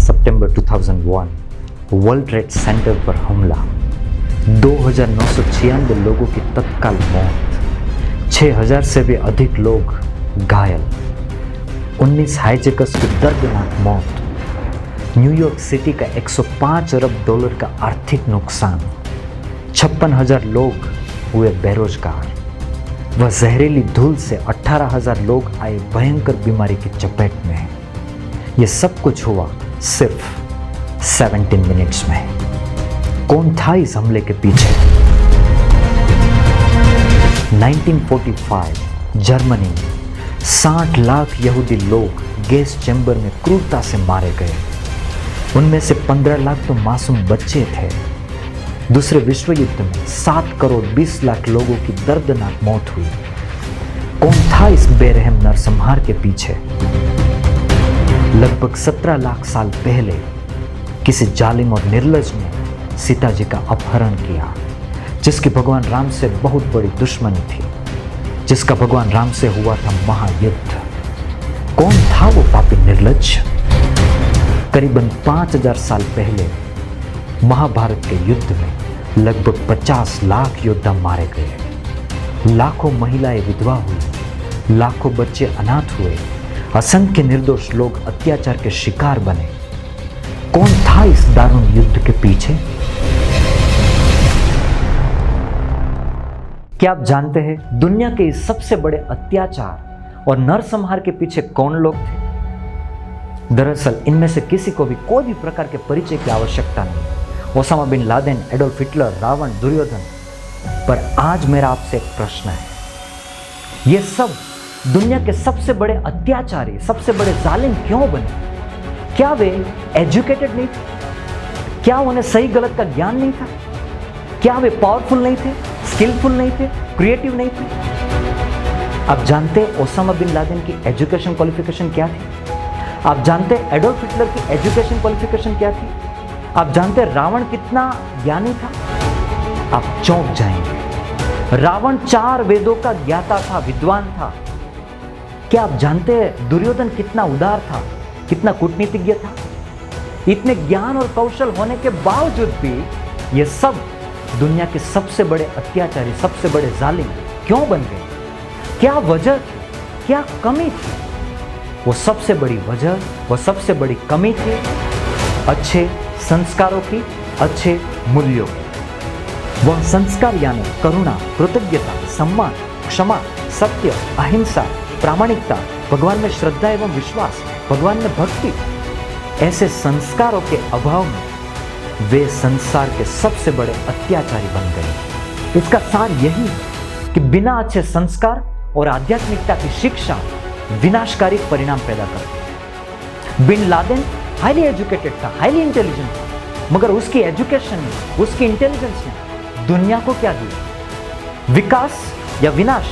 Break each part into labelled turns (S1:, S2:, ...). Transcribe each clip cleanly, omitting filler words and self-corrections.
S1: सितंबर 2001 world trade centre पर हमला, 2996 लोगों की तत्काल मौत, 6000 से भी अधिक लोग घायल, 19 हाईजैकर्स की दर्दनाक मौत, न्यूयॉर्क सिटी का 105 अरब डॉलर का आर्थिक नुकसान, 56,000 लोग हुए बेरोजगार, वह जहरीली धूल से 18,000 लोग आए भयंकर बीमारी की चपेट में। यह सब कुछ हुआ सिर्फ 17 मिनट्स में। कौन था इस हमले के पीछे? 1945 जर्मनी, 60 लाख यहूदी लोग गैस चैम्बर में क्रूरता से मारे गए। उनमें से 15 लाख तो मासूम बच्चे थे। दूसरे विश्व युद्ध में 7 करोड़ 20 लाख लोगों की दर्दनाक मौत हुई। कौन था इस बेरहम नरसंहार के पीछे? लगभग 17 लाख साल पहले किसी जालिम और निर्लज ने सीता जी का अपहरण किया, जिसकी भगवान राम से बहुत बड़ी दुश्मनी थी, जिसका भगवान राम से हुआ था महायुद्ध। कौन था वो पापी निर्लज? करीबन 5000 साल पहले महाभारत के युद्ध में लगभग 50 लाख योद्धा मारे गए। लाखों महिलाएं विधवा हुई, लाखों बच्चे अनाथ हुए, असंख्य निर्दोष लोग अत्याचार के शिकार बने। कौन था इस दारुण युद्ध के पीछे? क्या आप जानते हैं दुनिया के इस सबसे बड़े अत्याचार और नरसंहार के पीछे कौन लोग थे? दरअसल इनमें से किसी को भी कोई भी प्रकार के परिचय की आवश्यकता नहीं। Osama bin Laden, Adolf Hitler, Ravana, Duryodhana. पर आज मेरा आपसे एक प्रश्न है, ये सब दुनिया के सबसे बड़े अत्याचारी, सबसे बड़े जालिम क्यों बने? क्या वे एजुकेटेड नहीं थे? क्या उन्हें सही गलत का ज्ञान नहीं था? क्या वे पावरफुल नहीं थे, स्किलफुल नहीं थे, क्रिएटिव नहीं थे? आप जानते ओसामा बिन लादेन की एजुकेशन क्वालिफिकेशन क्या थी? आप जानते एडोल्फ हिटलर की एजुकेशन क्वालिफिकेशन क्या थी? आप जानते रावण कितना ज्ञानी था? आप चौंक जाएंगे। रावण 4 वेदों का ज्ञाता था, विद्वान था। क्या आप जानते हैं दुर्योधन कितना उदार था, कितना कूटनीतिज्ञ था? इतने ज्ञान और कौशल होने के बावजूद भी ये सब दुनिया के सबसे बड़े अत्याचारी, सबसे बड़े जालिम क्यों बन गए? क्या वजह थी? क्या कमी थी? वो सबसे बड़ी वजह, वो सबसे बड़ी कमी थी अच्छे संस्कारों की, अच्छे मूल्यों की। वह संस्कार यानी करुणा, कृतज्ञता, सम्मान, क्षमा, सत्य, अहिंसा, प्रामाणिकता, भगवान में श्रद्धा एवं विश्वास, भगवान में भक्ति। ऐसे संस्कारों के अभाव में वे संसार के सबसे बड़े अत्याचारी बन गए। इसका सार यही है कि बिना अच्छे संस्कार और आध्यात्मिकता की शिक्षा विनाशकारी परिणाम पैदा करती है। बिन लादेन हाईली एजुकेटेड था, हाईली इंटेलिजेंट था, मगर उसकी एजुकेशन ने, उसकी इंटेलिजेंस ने दुनिया को क्या दिया? विकास या विनाश,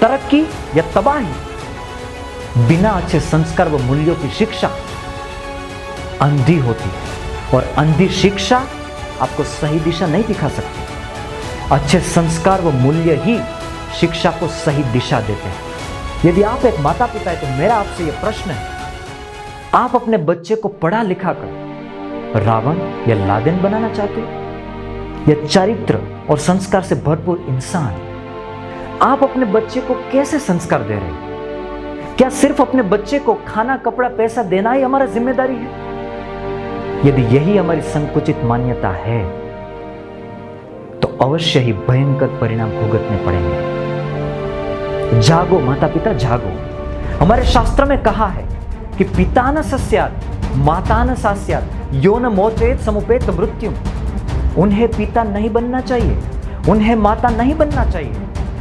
S1: तरक्की या तबाही? बिना अच्छे संस्कार व मूल्यों की शिक्षा अंधी होती है, और अंधी शिक्षा आपको सही दिशा नहीं दिखा सकती। अच्छे संस्कार व मूल्य ही शिक्षा को सही दिशा देते हैं। यदि आप एक माता पिता है तो मेरा आपसे यह प्रश्न है, आप अपने बच्चे को पढ़ा लिखा कर रावण या लादेन बनाना चाहते हो, या चरित्र और संस्कार से भरपूर इंसान? आप अपने बच्चे को कैसे संस्कार दे रहे हैं? क्या सिर्फ अपने बच्चे को खाना, कपड़ा, पैसा देना ही हमारा जिम्मेदारी है? यदि यही हमारी संकुचित मान्यता है तो अवश्य ही भयंकर परिणाम भुगतने पड़ेंगे। जागो माता पिता, जागो। हमारे शास्त्र में कहा है कि पिता न सस्यात्, माता न सास्यात्, यो न मोचेत समुपेत मृत्युम। उन्हें पिता नहीं बनना चाहिए, उन्हें माता नहीं बनना चाहिए,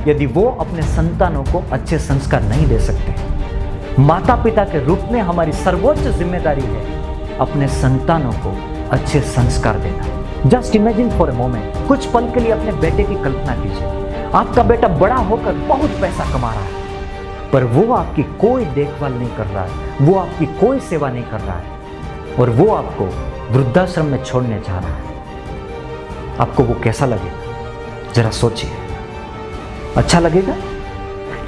S1: यदि वो अपने संतानों को अच्छे संस्कार नहीं दे सकते। माता पिता के रूप में हमारी सर्वोच्च जिम्मेदारी है अपने संतानों को अच्छे संस्कार देना। Just imagine for a moment, कुछ पल के लिए अपने बेटे की कल्पना कीजिए। आपका बेटा बड़ा होकर बहुत पैसा कमा रहा है, पर वो आपकी कोई देखभाल नहीं कर रहा है, वो आपकी कोई सेवा नहीं कर रहा है, और वो आपको वृद्धाश्रम में छोड़ने जा रहा है। आपको वो कैसा लगेगा? जरा सोचिए। अच्छा लगेगा?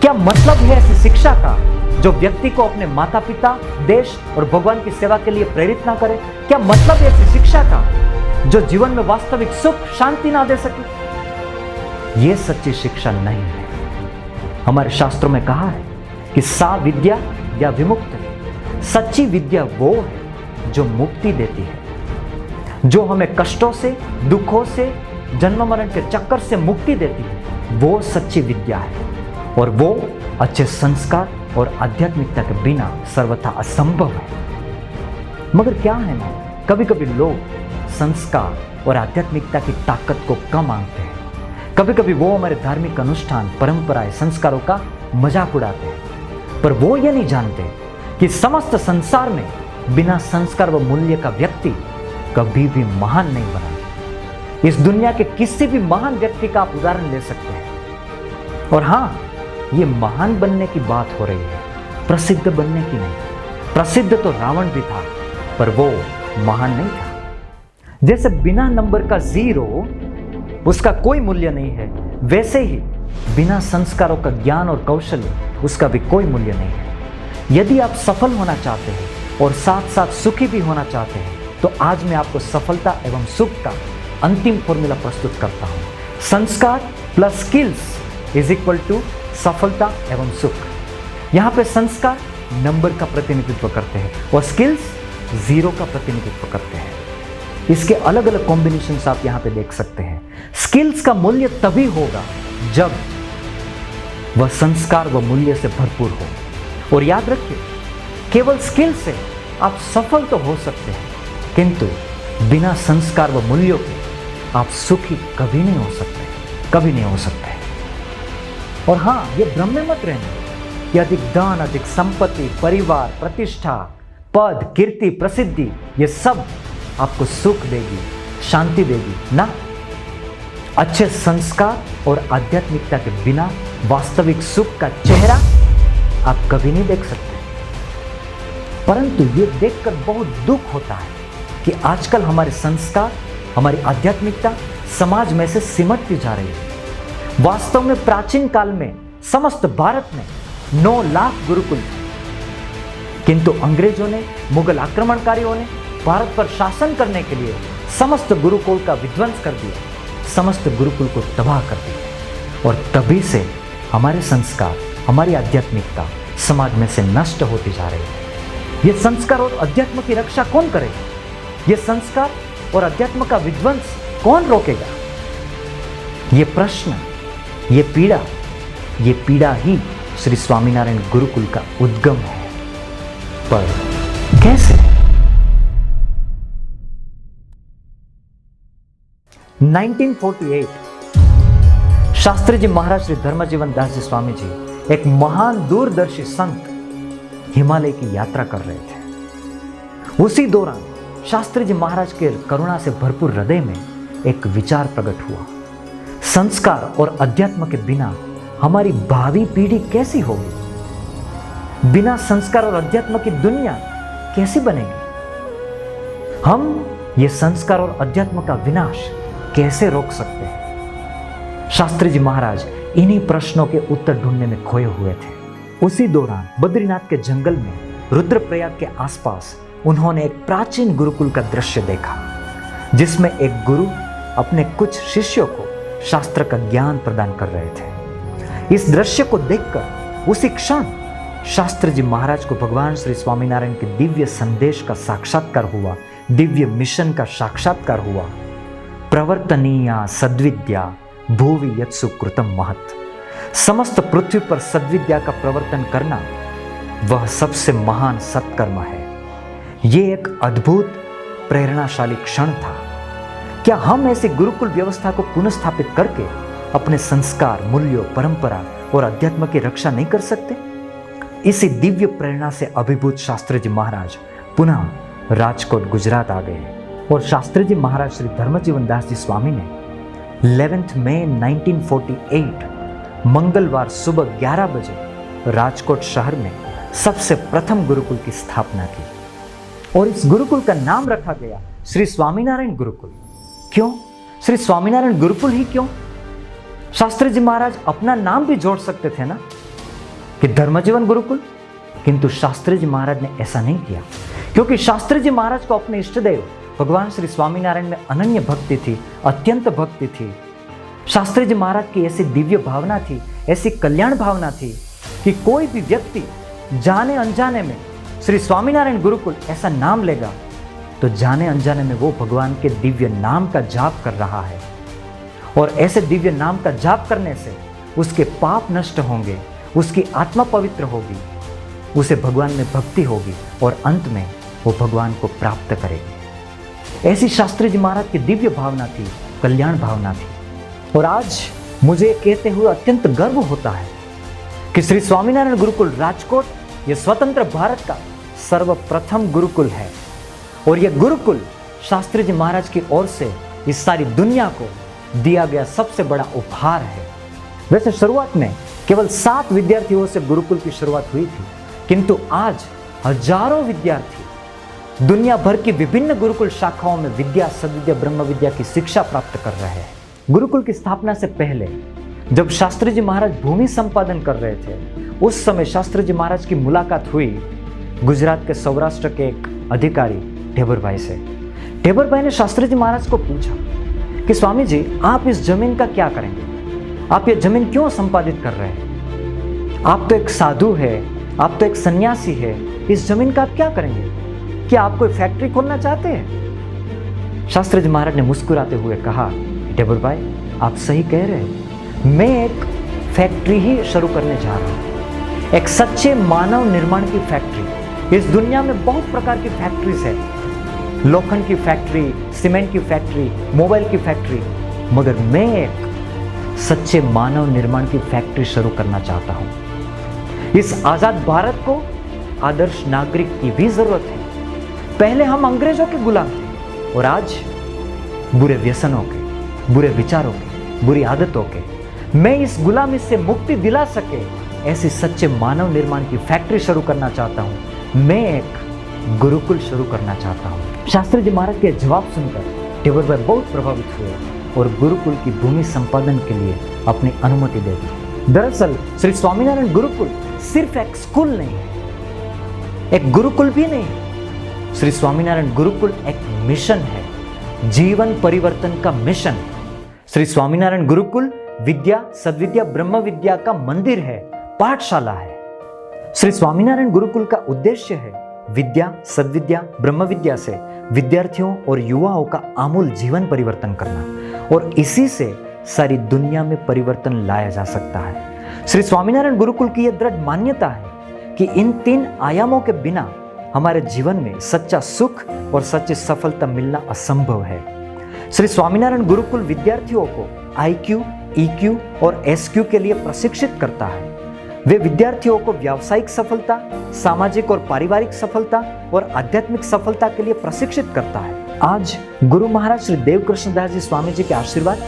S1: क्या मतलब है ऐसी शिक्षा का जो व्यक्ति को अपने माता पिता, देश और भगवान की सेवा के लिए प्रेरित ना करे? क्या मतलब है ऐसी शिक्षा का जो जीवन में वास्तविक सुख शांति ना दे सके? यह सच्ची शिक्षा नहीं है। हमारे शास्त्रों में कहा है कि सा विद्या या विमुक्त है। सच्ची विद्या वो है जो मुक्ति देती है, जो हमें कष्टों से, दुखों से, जन्म मरण के चक्कर से मुक्ति देती है। वो सच्ची विद्या है और वो अच्छे संस्कार और आध्यात्मिकता के बिना सर्वथा असंभव है। मगर क्या है ना, कभी कभी लोग संस्कार और आध्यात्मिकता की ताकत को कम आंकते हैं। कभी कभी वो हमारे धार्मिक अनुष्ठान, परंपराएं, संस्कारों का मजाक उड़ाते हैं, पर वो ये नहीं जानते कि समस्त संसार में बिना संस्कार व मूल्य का व्यक्ति कभी भी महान नहीं बना। इस दुनिया के किसी भी महान व्यक्ति का आप उदाहरण ले सकते हैं। और हाँ, ये महान बनने की बात हो रही है, प्रसिद्ध बनने की नहीं। प्रसिद्ध तो रावण भी था, पर वो महान नहीं था। जैसे बिना नंबर का 0 उसका कोई मूल्य नहीं है, वैसे ही बिना संस्कारों का ज्ञान और कौशल्य उसका भी कोई मूल्य नहीं है। यदि आप सफल होना चाहते हैं और साथ साथ सुखी भी होना चाहते हैं, तो आज मैं आपको सफलता एवं सुख का अंतिम फॉर्मूला प्रस्तुत करता हूं। संस्कार plus skills is equal to सफलता एवं सुख। यहां पे संस्कार नंबर का प्रतिनिधित्व करते हैं और स्किल्स 0 का प्रतिनिधित्व करते हैं। इसके अलग अलग कॉम्बिनेशंस आप यहां पे देख सकते हैं। स्किल्स का मूल्य तभी होगा जब वह संस्कार व मूल्य से भरपूर हो। और याद रखिए, केवल स्किल से आप सफल तो हो सकते हैं, किंतु बिना संस्कार व मूल्यों के आप सुखी कभी नहीं हो सकते, कभी नहीं हो सकते। और हाँ, ये भ्रम में मत रहना कि अधिक धन, अधिक संपत्ति, परिवार, प्रतिष्ठा, पद, कीर्ति, प्रसिद्धि, ये सब आपको सुख देगी, शांति देगी ना। अच्छे संस्कार और आध्यात्मिकता के बिना वास्तविक सुख का चेहरा आप कभी नहीं देख सकते। परंतु ये देखकर बहुत दुख होता है कि आजकल हमारे संस्कार, हमारी आध्यात्मिकता समाज में से सिमटती जा रही है। वास्तव में प्राचीन काल में समस्त भारत में 9 लाख गुरुकुल थे, किंतु अंग्रेजों ने, मुगल आक्रमणकारियों ने भारत पर शासन करने के लिए समस्त गुरुकुल का विध्वंस कर दिया, समस्त गुरुकुल को तबाह कर दिया। और तभी से हमारे संस्कार, हमारी आध्यात्मिकता समाज में से नष्ट होती जा रही है। ये संस्कार और अध्यात्म की रक्षा कौन करेगा? ये संस्कार और अध्यात्म का विध्वंस कौन रोकेगा? ये प्रश्न, ये पीड़ा ही श्री स्वामीनारायण गुरुकुल का उद्गम है। पर कैसे? 1948 शास्त्री जी महाराज श्री धर्मजीवन दास जी स्वामी जी एक महान दूरदर्शी संत हिमालय की यात्रा कर रहे थे। उसी दौरान शास्त्री जी महाराज के करुणा से भरपूर हृदय में एक विचार प्रकट हुआ। संस्कार और अध्यात्म के बिना हमारी भावी पीढ़ी कैसी होगी? बिना संस्कार और अध्यात्म की दुनिया कैसी बनेगी? हम ये संस्कार और अध्यात्म का विनाश कैसे रोक सकते हैं? शास्त्री जी महाराज इन्हीं प्रश्नों के उत्तर ढूंढने में खोए हुए थे। उसी दौरान बद्रीनाथ के जंगल में रुद्रप्रयाग के आसपास उन्होंने एक प्राचीन गुरुकुल का दृश्य देखा, जिसमें एक गुरु अपने कुछ शिष्यों को शास्त्र का ज्ञान प्रदान कर रहे थे। इस दृश्य को देखकर उसी क्षण शास्त्री जी महाराज को भगवान श्री स्वामीनारायण के दिव्य संदेश का साक्षात्कार हुआ, दिव्य मिशन का साक्षात्कार हुआ। प्रवर्तनीया सद्विद्या भूवि यत्सु कृतम महत्। समस्त पृथ्वी पर सद्विद्या का प्रवर्तन करना वह सबसे महान सत्कर्म है। ये एक अद्भुत प्रेरणाशाली क्षण था। क्या हम ऐसे गुरुकुल व्यवस्था को पुनः करके अपने संस्कार, मूल्यों, परंपरा और अध्यात्म की रक्षा नहीं कर सकते? इसी दिव्य प्रेरणा से अभिभूत शास्त्री जी महाराज पुनः राजकोट गुजरात आ गए और शास्त्री जी महाराज श्री धर्मजीवन दास जी स्वामी ने 11 मई 1948 मंगलवार सुबह 11 बजे राजकोट शहर में सबसे प्रथम गुरुकुल की स्थापना की और इस गुरुकुल का नाम रखा गया श्री स्वामीनारायण गुरुकुल। क्यों श्री स्वामीनारायण गुरुकुल ही क्यों? शास्त्री जी महाराज अपना नाम भी जोड़ सकते थे ना, कि धर्मजीवन गुरुकुल किंतु शास्त्री जी महाराज ने ऐसा नहीं किया, क्योंकि शास्त्री जी महाराज को अपने इष्टदेव भगवान श्री स्वामीनारायण में अनन्य भक्ति थी, अत्यंत भक्ति थी। शास्त्री जी महाराज की ऐसी दिव्य भावना थी, ऐसी कल्याण भावना थी कि कोई भी व्यक्ति जाने अनजाने में श्री स्वामीनारायण गुरुकुल ऐसा नाम लेगा तो जाने अनजाने में वो भगवान के दिव्य नाम का जाप कर रहा है, और ऐसे दिव्य नाम का जाप करने से उसके पाप नष्ट होंगे, उसकी आत्मा पवित्र होगी, उसे भगवान में भक्ति होगी और अंत में वो भगवान को प्राप्त करेगी। ऐसी शास्त्री जी महाराज की दिव्य भावना थी, कल्याण भावना थी। और आज मुझे कहते हुए अत्यंत गर्व होता है कि श्री स्वामीनारायण गुरुकुल राजकोट ये स्वतंत्र भारत का सर्वप्रथम गुरुकुल है, और यह गुरुकुल शास्त्री जी महाराज की ओर से इस सारी दुनिया को दिया गया सबसे बड़ा उपहार है। वैसे शुरुआत में केवल 7 विद्यार्थियों से गुरुकुल की शुरुआत हुई थी, किंतु आज हजारों विद्यार्थी दुनिया भर की विभिन्न गुरुकुल शाखाओं में विद्या, सद्विद्या, ब्रह्म विद्या की शिक्षा प्राप्त कर रहे हैं। गुरुकुल की स्थापना से पहले जब शास्त्री जी महाराज भूमि संपादन कर रहे थे, उस समय शास्त्री जी महाराज की मुलाकात हुई गुजरात के सौराष्ट्र के एक अधिकारी ढेबर भाई से। ढेबर भाई ने शास्त्री जी महाराज को पूछा कि स्वामी जी, आप इस जमीन का क्या करेंगे? आप ये जमीन क्यों संपादित कर रहे हैं? आप तो एक साधु है, आप तो एक सन्यासी है, इस जमीन का आप क्या करेंगे? क्या आप कोई फैक्ट्री खोलना चाहते हैं? शास्त्री जी महाराज ने मुस्कुराते हुए कहा, ढेबर भाई आप सही कह रहे हैं, मैं एक फैक्ट्री ही शुरू करने जा रहा हूँ, एक सच्चे मानव निर्माण की फैक्ट्री। इस दुनिया में बहुत प्रकार की फैक्ट्रीज है, लोखंड की फैक्ट्री, सीमेंट की फैक्ट्री, मोबाइल की फैक्ट्री, मगर मैं एक सच्चे मानव निर्माण की फैक्ट्री शुरू करना चाहता हूँ। इस आजाद भारत को आदर्श नागरिक की भी जरूरत है। पहले हम अंग्रेजों के गुलाम थे और आज बुरे व्यसनों के, बुरे विचारों के, बुरी आदतों के, मैं इस गुलामी से मुक्ति दिला सके ऐसी सच्चे मानव निर्माण की फैक्ट्री शुरू करना चाहता हूँ। मैं एक गुरुकुल शुरू करना चाहता हूँ। शास्त्री जी महाराज के जवाब सुनकर ढेबर भाई बहुत प्रभावित हुए और गुरुकुल की भूमि संपादन के लिए अपनी अनुमति दे दी। दरअसल श्री स्वामीनारायण गुरुकुल सिर्फ एक स्कूल नहीं है, एक गुरुकुल भी नहीं है। श्री स्वामीनारायण गुरुकुल एक मिशन है, जीवन परिवर्तन का मिशन। श्री स्वामीनारायण गुरुकुल विद्या, सद्विद्या, ब्रह्म विद्या का मंदिर है, पाठशाला है। श्री स्वामीनारायण गुरुकुल का उद्देश्य है विद्या, सद्विद्या, ब्रह्म विद्या से विद्यार्थियों और युवाओं का आमूल जीवन परिवर्तन करना, और इसी से सारी दुनिया में परिवर्तन लाया जा सकता है। श्री स्वामीनारायण गुरुकुल की यह दृढ़ मान्यता है कि इन 3 आयामों के बिना हमारे जीवन में सच्चा सुख और सच्ची सफलता मिलना असंभव है। श्री स्वामीनारायण गुरुकुल विद्यार्थियों को IQ, EQ और SQ के लिए प्रशिक्षित करता है। वे विद्यार्थियों को व्यावसायिक सफलता, सामाजिक और पारिवारिक सफलता और आध्यात्मिक सफलता के लिए प्रशिक्षित करता है। आज गुरु महाराज श्री देव कृष्णदास जी स्वामी जी के आशीर्वाद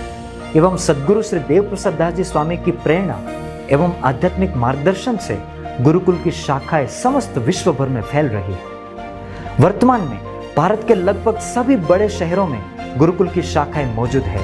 S1: एवं सद्गुरु श्री देव प्रसाद दास जी स्वामी की प्रेरणा एवं आध्यात्मिक मार्गदर्शन से गुरुकुल की शाखाएं समस्त विश्व भर में फैल रही है। वर्तमान में भारत के लगभग सभी बड़े शहरों में गुरुकुल की शाखाएं मौजूद है,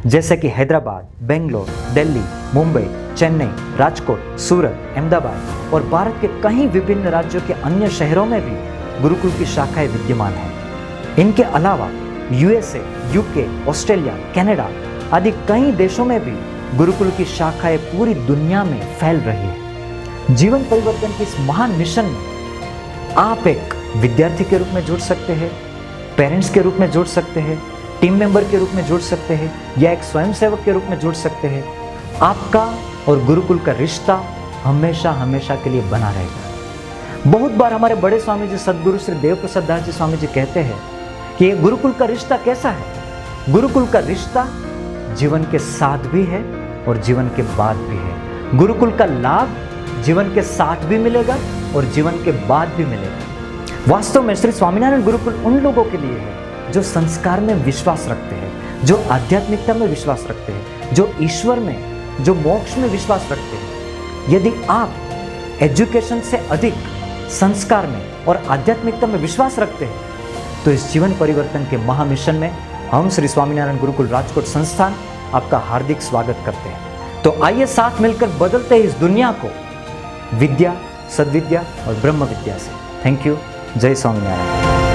S1: जैसे कि हैदराबाद, बेंगलोर, दिल्ली, मुंबई, चेन्नई, राजकोट, सूरत, अहमदाबाद और भारत के कई विभिन्न राज्यों के अन्य शहरों में भी गुरुकुल की शाखाएं विद्यमान हैं। इनके अलावा USA, UK, ऑस्ट्रेलिया, कनाडा आदि कई देशों में भी गुरुकुल की शाखाएं पूरी दुनिया में फैल रही है। जीवन परिवर्तन की इस महान मिशन में आप एक विद्यार्थी के रूप में जुड़ सकते हैं, पेरेंट्स के रूप में जुड़ सकते हैं, टीम मेंबर के रूप में जुड़ सकते हैं या एक स्वयंसेवक के रूप में जुड़ सकते हैं। आपका और गुरुकुल का रिश्ता हमेशा हमेशा के लिए बना रहेगा। बहुत बार हमारे बड़े स्वामी जी सद्गुरु श्री देव प्रसाद दास जी स्वामी जी कहते हैं कि ये गुरुकुल का रिश्ता कैसा है। गुरुकुल का रिश्ता जीवन के साथ भी है और जीवन के बाद भी है। गुरुकुल का लाभ जीवन के साथ भी मिलेगा और जीवन के बाद भी मिलेगा। वास्तव में श्री स्वामीनारायण गुरुकुल उन लोगों के लिए है जो संस्कार में विश्वास रखते हैं, जो आध्यात्मिकता में विश्वास रखते हैं, जो ईश्वर में, जो मोक्ष में विश्वास रखते हैं। यदि आप एजुकेशन से अधिक संस्कार में और आध्यात्मिकता में विश्वास रखते हैं तो इस जीवन परिवर्तन के महामिशन में हम श्री स्वामीनारायण गुरुकुल राजकोट संस्थान आपका हार्दिक स्वागत करते हैं। तो आइए साथ मिलकर बदलते इस दुनिया को विद्या, सद्विद्या और ब्रह्म विद्या से। Thank you. जय स्वामीनारायण।